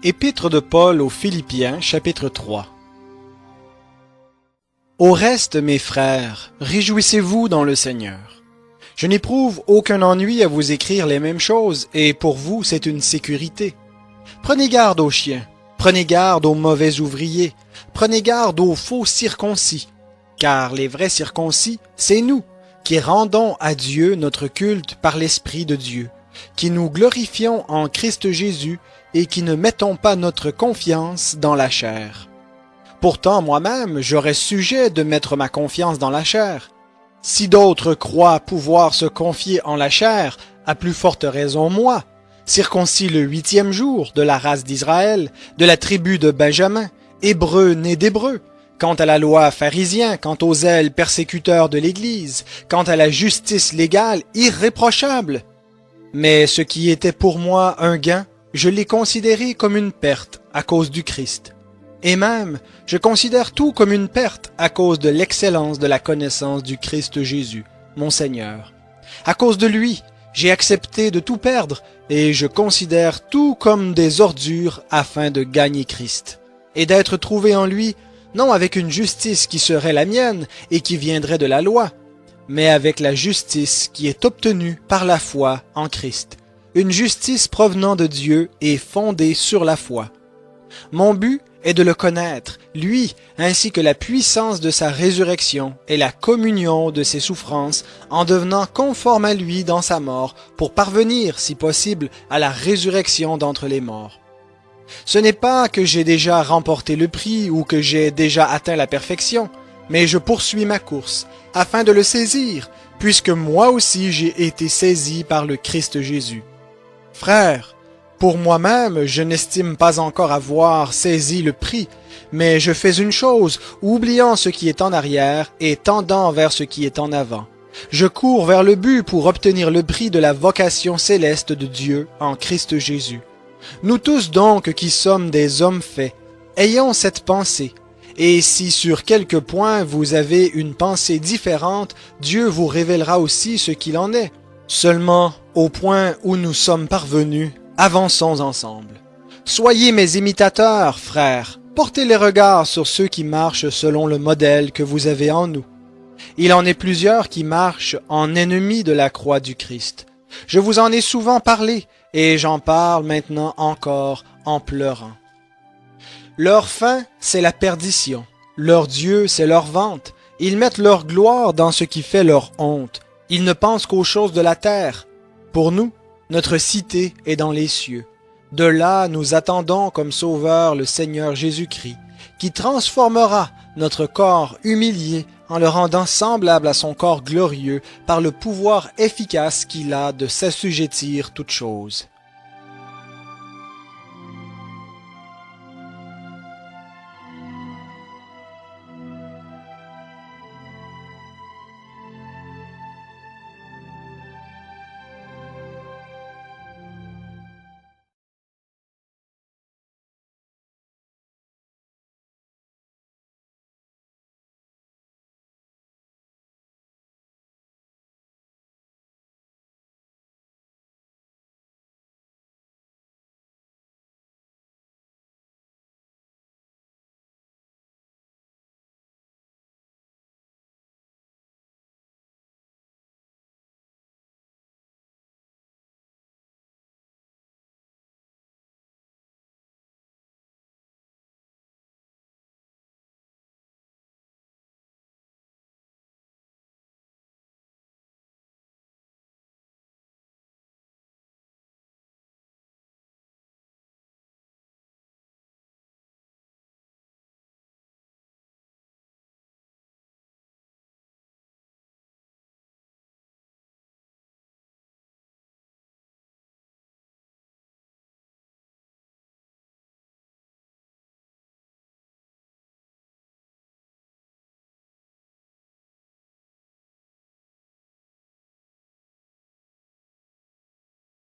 Épître de Paul aux Philippiens, chapitre 3. Au reste, mes frères, réjouissez-vous dans le Seigneur. Je n'éprouve aucun ennui à vous écrire les mêmes choses, et pour vous c'est une sécurité. Prenez garde aux chiens, prenez garde aux mauvais ouvriers, prenez garde aux faux circoncis, car les vrais circoncis, c'est nous, qui rendons à Dieu notre culte par l'Esprit de Dieu, qui nous glorifions en Christ Jésus et qui ne mettons pas notre confiance dans la chair. Pourtant, moi-même, j'aurais sujet de mettre ma confiance dans la chair. Si d'autres croient pouvoir se confier en la chair, à plus forte raison moi, circoncis le 8e jour de la race d'Israël, de la tribu de Benjamin, hébreu né d'hébreu, quant à la loi pharisien, quant aux zèles persécuteurs de l'Église, quant à la justice légale irréprochable. Mais ce qui était pour moi un gain, je l'ai considéré comme une perte à cause du Christ. Et même, je considère tout comme une perte à cause de l'excellence de la connaissance du Christ Jésus, mon Seigneur. À cause de lui, j'ai accepté de tout perdre, et je considère tout comme des ordures afin de gagner Christ, et d'être trouvé en lui, non avec une justice qui serait la mienne et qui viendrait de la loi, mais avec la justice qui est obtenue par la foi en Christ, une justice provenant de Dieu et fondée sur la foi. Mon but est de le connaître, lui, ainsi que la puissance de sa résurrection et la communion de ses souffrances, en devenant conforme à lui dans sa mort, pour parvenir, si possible, à la résurrection d'entre les morts. Ce n'est pas que j'ai déjà remporté le prix ou que j'ai déjà atteint la perfection, mais je poursuis ma course, afin de le saisir, puisque moi aussi j'ai été saisi par le Christ Jésus. Frères, pour moi-même, je n'estime pas encore avoir saisi le prix, mais je fais une chose, oubliant ce qui est en arrière et tendant vers ce qui est en avant. Je cours vers le but pour obtenir le prix de la vocation céleste de Dieu en Christ Jésus. Nous tous donc qui sommes des hommes faits, ayons cette pensée. Et si sur quelque point vous avez une pensée différente, Dieu vous révélera aussi ce qu'il en est. Seulement, au point où nous sommes parvenus, avançons ensemble. Soyez mes imitateurs, frères. Portez les regards sur ceux qui marchent selon le modèle que vous avez en nous. Il en est plusieurs qui marchent en ennemis de la croix du Christ. Je vous en ai souvent parlé, et j'en parle maintenant encore en pleurant. Leur fin, c'est la perdition. Leur Dieu, c'est leur vente. Ils mettent leur gloire dans ce qui fait leur honte. Ils ne pensent qu'aux choses de la terre. Pour nous, notre cité est dans les cieux. De là, nous attendons comme sauveur le Seigneur Jésus-Christ, qui transformera notre corps humilié en le rendant semblable à son corps glorieux par le pouvoir efficace qu'il a de s'assujettir toutes choses.